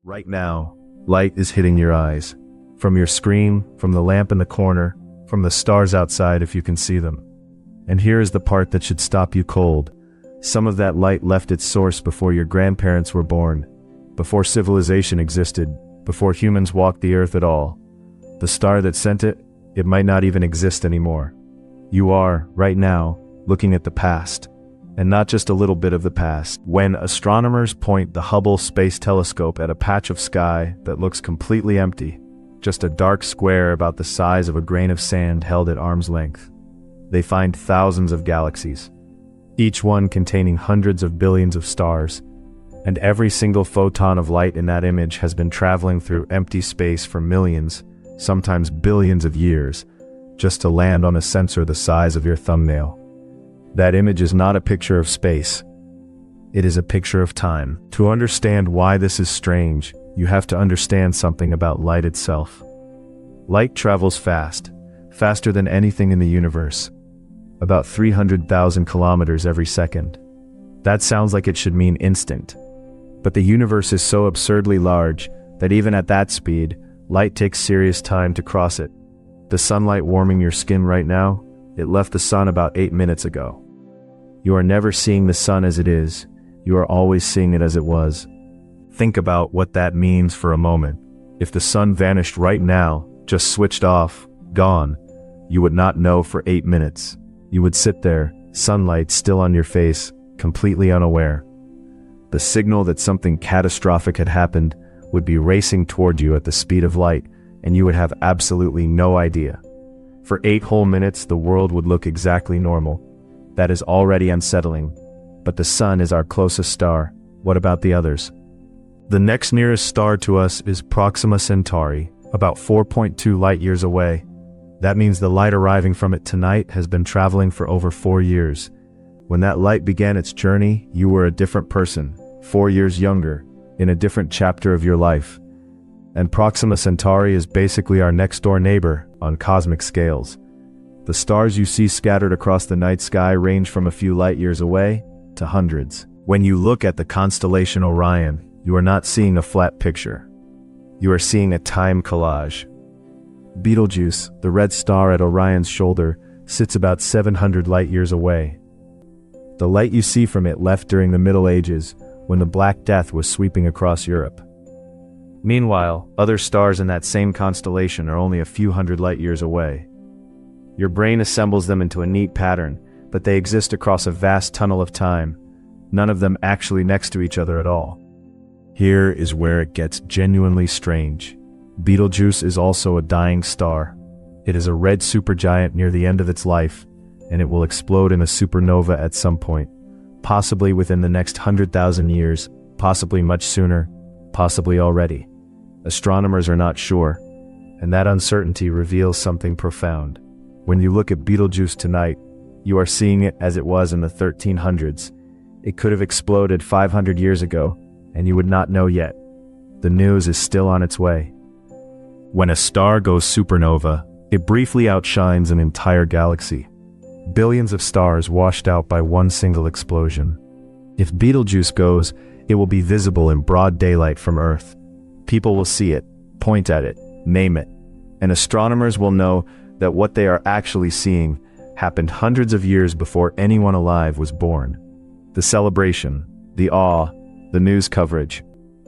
Right now, light is hitting your eyes. From your screen, from the lamp in the corner, from the stars outside if you can see them. And here is the part that should stop you cold. Some of that light left its source before your grandparents were born, before civilization existed, before humans walked the earth at all. The star that sent it, it might not even exist anymore. You are, right now, looking at the past. And not just a little bit of the past. When astronomers point the Hubble Space Telescope at a patch of sky that looks completely empty, just a dark square about the size of a grain of sand held at arm's length, they find thousands of galaxies, each one containing hundreds of billions of stars, and every single photon of light in that image has been traveling through empty space for millions, sometimes billions of years, just to land on a sensor the size of your thumbnail. That image is not a picture of space. It is a picture of time. To understand why this is strange, you have to understand something about light itself. Light travels fast, faster than anything in the universe. About 300,000 kilometers every second. That sounds like it should mean instant. But the universe is so absurdly large that even at that speed, light takes serious time to cross it. The sunlight warming your skin right now, it left the sun about 8 minutes ago. You are never seeing the sun as it is, you are always seeing it as it was. Think about what that means for a moment. If the sun vanished right now, just switched off, gone, you would not know for 8 minutes. You would sit there, sunlight still on your face, completely unaware. The signal that something catastrophic had happened would be racing toward you at the speed of light, and you would have absolutely no idea. For 8 whole minutes, the world would look exactly normal. That is already unsettling. But the sun is our closest star. What about the others? The next nearest star to us is Proxima Centauri, about 4.2 light-years away. That means the light arriving from it tonight has been traveling for over 4 years. When that light began its journey, you were a different person, 4 years younger, in a different chapter of your life. And Proxima Centauri is basically our next-door neighbor on cosmic scales. The stars you see scattered across the night sky range from a few light-years away to hundreds. When you look at the constellation Orion, you are not seeing a flat picture. You are seeing a time collage. Betelgeuse, the red star at Orion's shoulder, sits about 700 light-years away. The light you see from it left during the Middle Ages, when the Black Death was sweeping across Europe. Meanwhile, other stars in that same constellation are only a few hundred light-years away. Your brain assembles them into a neat pattern, but they exist across a vast tunnel of time, none of them actually next to each other at all. Here is where it gets genuinely strange. Betelgeuse is also a dying star. It is a red supergiant near the end of its life, and it will explode in a supernova at some point, possibly within the next 100,000 years, possibly much sooner, possibly already. Astronomers are not sure, and that uncertainty reveals something profound. When you look at Betelgeuse tonight, you are seeing it as it was in the 1300s. It could have exploded 500 years ago, and you would not know yet. The news is still on its way. When a star goes supernova, it briefly outshines an entire galaxy. Billions of stars washed out by one single explosion. If Betelgeuse goes, it will be visible in broad daylight from Earth. People will see it, point at it, name it, and astronomers will know that what they are actually seeing happened hundreds of years before anyone alive was born. The celebration, the awe, the news coverage,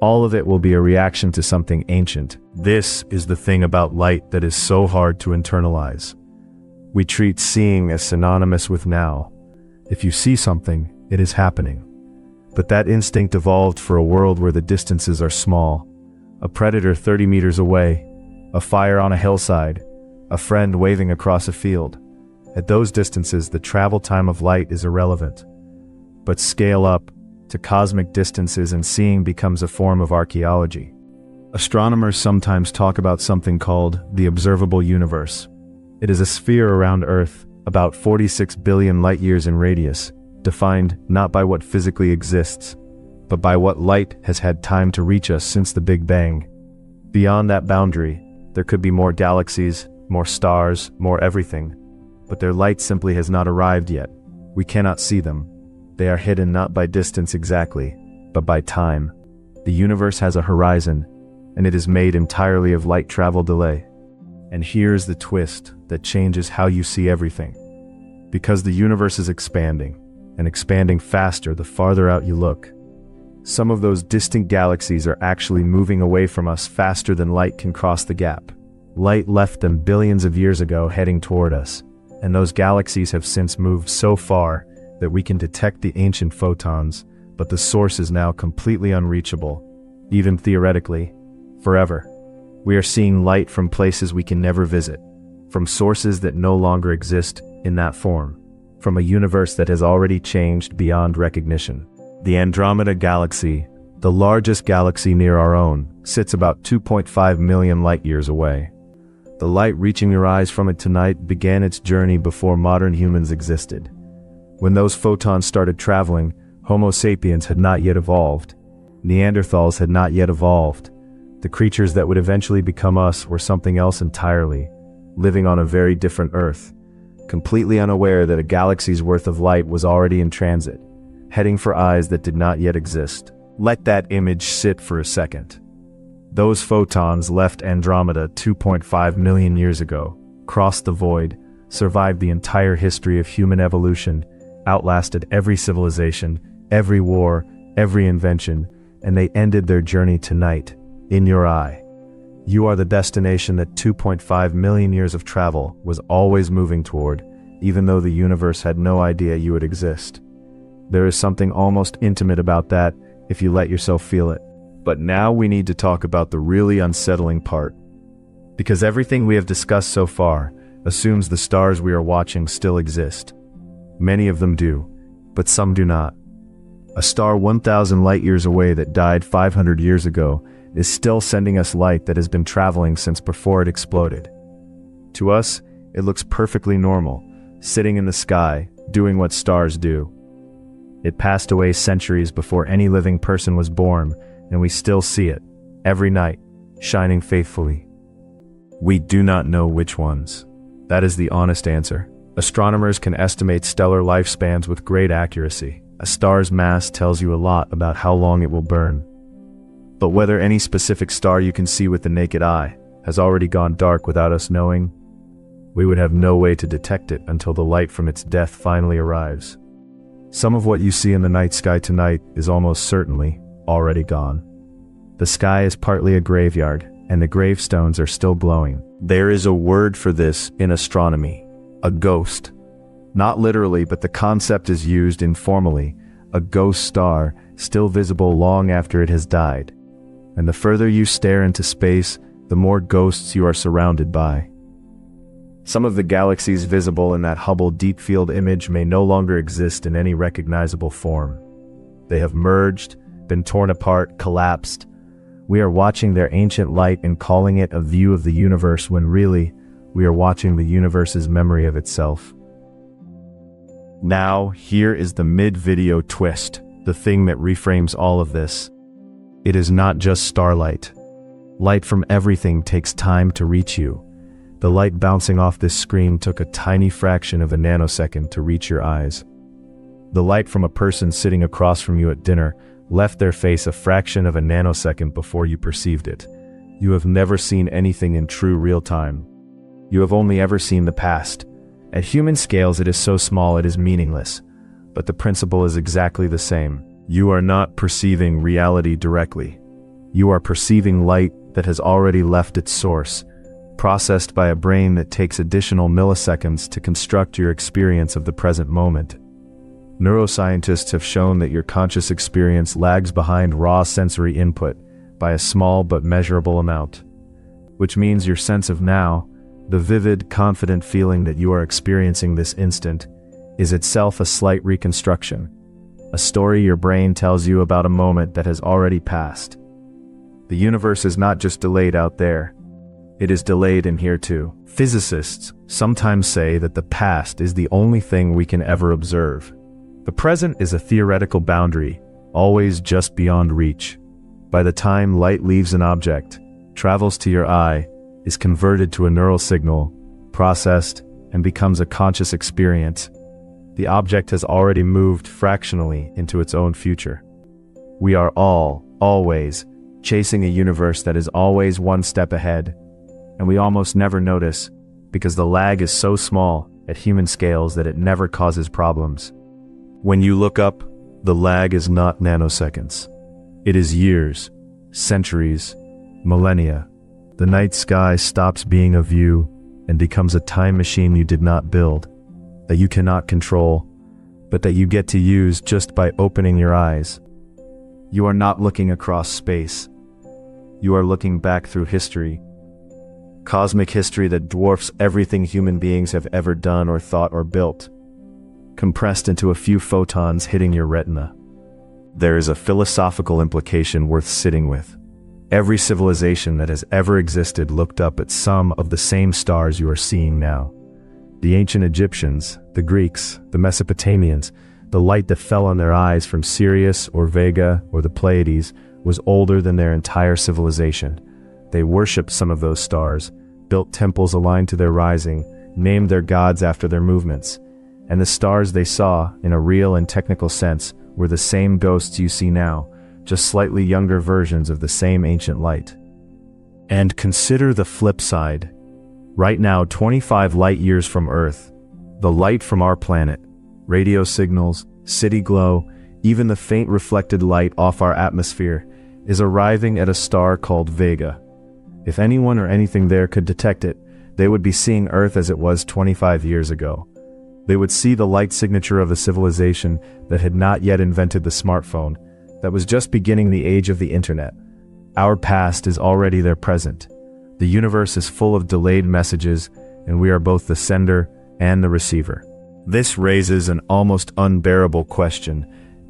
all of it will be a reaction to something ancient. This is the thing about light that is so hard to internalize. We treat seeing as synonymous with now. If you see something, it is happening. But that instinct evolved for a world where the distances are small. A predator 30 meters away, a fire on a hillside, a friend waving across a field. At those distances, the travel time of light is irrelevant. But scale up to cosmic distances and seeing becomes a form of archaeology. Astronomers sometimes talk about something called the observable universe. It is a sphere around Earth, about 46 billion light-years in radius, defined not by what physically exists, but by what light has had time to reach us since the Big Bang. Beyond that boundary, there could be more galaxies, more stars, more everything, but their light simply has not arrived yet. We cannot see them. They are hidden not by distance exactly, but by time. The universe has a horizon, and it is made entirely of light travel delay. And here's the twist that changes how you see everything. Because the universe is expanding, and expanding faster the farther out you look, some of those distant galaxies are actually moving away from us faster than light can cross the gap. Light left them billions of years ago heading toward us, and those galaxies have since moved so far that we can detect the ancient photons, but the source is now completely unreachable, even theoretically, forever. We are seeing light from places we can never visit, from sources that no longer exist in that form, from a universe that has already changed beyond recognition. The Andromeda Galaxy, the largest galaxy near our own, sits about 2.5 million light-years away. The light reaching your eyes from it tonight began its journey before modern humans existed. When those photons started traveling, Homo sapiens had not yet evolved. Neanderthals had not yet evolved. The creatures that would eventually become us were something else entirely, living on a very different Earth, completely unaware that a galaxy's worth of light was already in transit, heading for eyes that did not yet exist. Let that image sit for a second. Those photons left Andromeda 2.5 million years ago, crossed the void, survived the entire history of human evolution, outlasted every civilization, every war, every invention, and they ended their journey tonight, in your eye. You are the destination that 2.5 million years of travel was always moving toward, even though the universe had no idea you would exist. There is something almost intimate about that if you let yourself feel it. But now we need to talk about the really unsettling part. Because everything we have discussed so far assumes the stars we are watching still exist. Many of them do, but some do not. A star 1,000 light-years away that died 500 years ago is still sending us light that has been traveling since before it exploded. To us, it looks perfectly normal, sitting in the sky, doing what stars do. It passed away centuries before any living person was born, and we still see it, every night, shining faithfully. We do not know which ones. That is the honest answer. Astronomers can estimate stellar lifespans with great accuracy. A star's mass tells you a lot about how long it will burn. But whether any specific star you can see with the naked eye has already gone dark without us knowing, we would have no way to detect it until the light from its death finally arrives. Some of what you see in the night sky tonight is almost certainly already gone. The sky is partly a graveyard, and the gravestones are still glowing. There is a word for this in astronomy: a ghost. Not literally, but the concept is used informally, a ghost star still visible long after it has died. And the further you stare into space, the more ghosts you are surrounded by. Some of the galaxies visible in that Hubble deep field image may no longer exist in any recognizable form. They have merged, been torn apart, collapsed. We are watching their ancient light and calling it a view of the universe when really, we are watching the universe's memory of itself. Now, here is the mid-video twist, the thing that reframes all of this. It is not just starlight. Light from everything takes time to reach you. The light bouncing off this screen took a tiny fraction of a nanosecond to reach your eyes. The light from a person sitting across from you at dinner left their face a fraction of a nanosecond before you perceived it. You have never seen anything in true real time. You have only ever seen the past. At human scales it is so small it is meaningless, but the principle is exactly the same. You are not perceiving reality directly. You are perceiving light that has already left its source, processed by a brain that takes additional milliseconds to construct your experience of the present moment. Neuroscientists have shown that your conscious experience lags behind raw sensory input by a small but measurable amount, which means your sense of now, the vivid, confident feeling that you are experiencing this instant, is itself a slight reconstruction, a story your brain tells you about a moment that has already passed. The universe is not just delayed out there, it is delayed in here too. Physicists sometimes say that the past is the only thing we can ever observe. The present is a theoretical boundary, always just beyond reach. By the time light leaves an object, travels to your eye, is converted to a neural signal, processed, and becomes a conscious experience, the object has already moved fractionally into its own future. We are all always, chasing a universe that is always one step ahead. And we almost never notice, because the lag is so small at human scales that it never causes problems. When you look up, the lag is not nanoseconds. It is years, centuries, millennia. The night sky stops being a view and becomes a time machine you did not build, that you cannot control, but that you get to use just by opening your eyes. You are not looking across space. You are looking back through history. Cosmic history that dwarfs everything human beings have ever done or thought or built, compressed into a few photons hitting your retina. There is a philosophical implication worth sitting with. Every civilization that has ever existed looked up at some of the same stars you are seeing now. The ancient Egyptians, the Greeks, the Mesopotamians, the light that fell on their eyes from Sirius or Vega or the Pleiades was older than their entire civilization. They worshipped some of those stars, built temples aligned to their rising, named their gods after their movements. And the stars they saw, in a real and technical sense, were the same ghosts you see now, just slightly younger versions of the same ancient light. And consider the flip side. Right now, 25 light years from Earth, the light from our planet, radio signals, city glow, even the faint reflected light off our atmosphere, is arriving at a star called Vega. If anyone or anything there could detect it, they would be seeing Earth as it was 25 years ago. They would see the light signature of a civilization that had not yet invented the smartphone, that was just beginning the age of the internet. Our past is already their present. The universe is full of delayed messages, and we are both the sender and the receiver. This raises an almost unbearable question.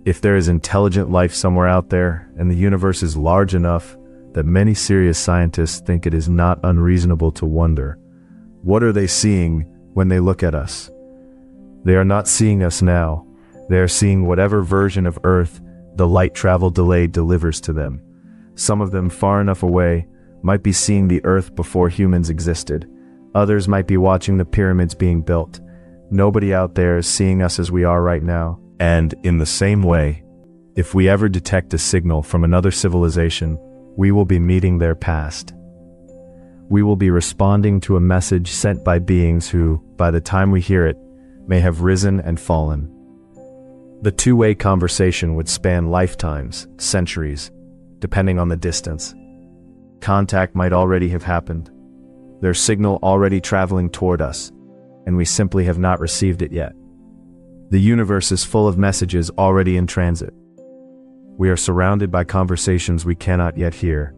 If there is intelligent life somewhere out there, and the universe is large enough that many serious scientists think it is not unreasonable to wonder, what are they seeing when they look at us? They are not seeing us now. They are seeing whatever version of Earth the light travel delay delivers to them. Some of them far enough away might be seeing the Earth before humans existed. Others might be watching the pyramids being built. Nobody out there is seeing us as we are right now. And in the same way, if we ever detect a signal from another civilization, we will be meeting their past. We will be responding to a message sent by beings who, by the time we hear it, may have risen and fallen. The two-way conversation would span lifetimes, centuries, depending on the distance. Contact might already have happened, their signal already traveling toward us, and we simply have not received it yet. The universe is full of messages already in transit. We are surrounded by conversations we cannot yet hear.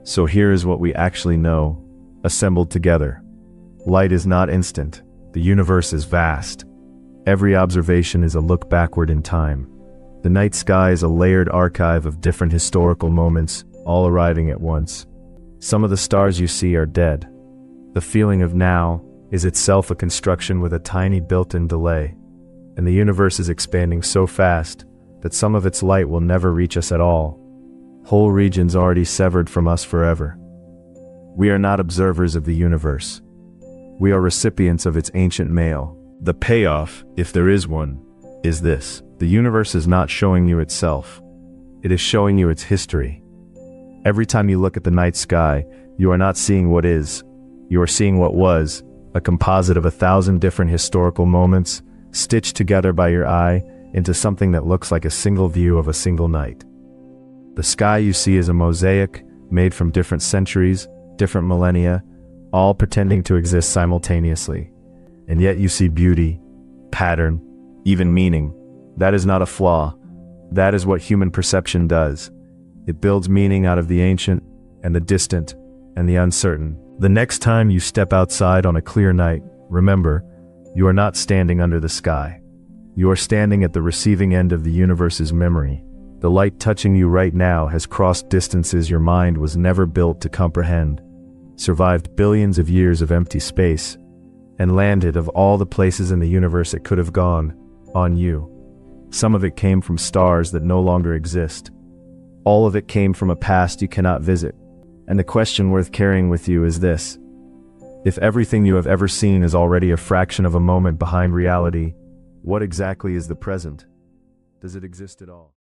So here is what we actually know, assembled together. Light is not instant. The universe is vast. Every observation is a look backward in time. The night sky is a layered archive of different historical moments, all arriving at once. Some of the stars you see are dead. The feeling of now is itself a construction with a tiny built-in delay. And the universe is expanding so fast that some of its light will never reach us at all. Whole regions already severed from us forever. We are not observers of the universe. We are recipients of its ancient mail. The payoff, if there is one, is this. The universe is not showing you itself. It is showing you its history. Every time you look at the night sky, you are not seeing what is. You are seeing what was, a composite of 1,000 different historical moments, stitched together by your eye into something that looks like a single view of a single night. The sky you see is a mosaic made from different centuries, different millennia, all pretending to exist simultaneously. And yet you see beauty, pattern, even meaning. That is not a flaw. That is what human perception does. It builds meaning out of the ancient, and the distant, and the uncertain. The next time you step outside on a clear night, remember, you are not standing under the sky. You are standing at the receiving end of the universe's memory. The light touching you right now has crossed distances your mind was never built to comprehend, survived billions of years of empty space, and landed of all the places in the universe it could have gone, on you. Some of it came from stars that no longer exist. All of it came from a past you cannot visit. And the question worth carrying with you is this. If everything you have ever seen is already a fraction of a moment behind reality, what exactly is the present? Does it exist at all?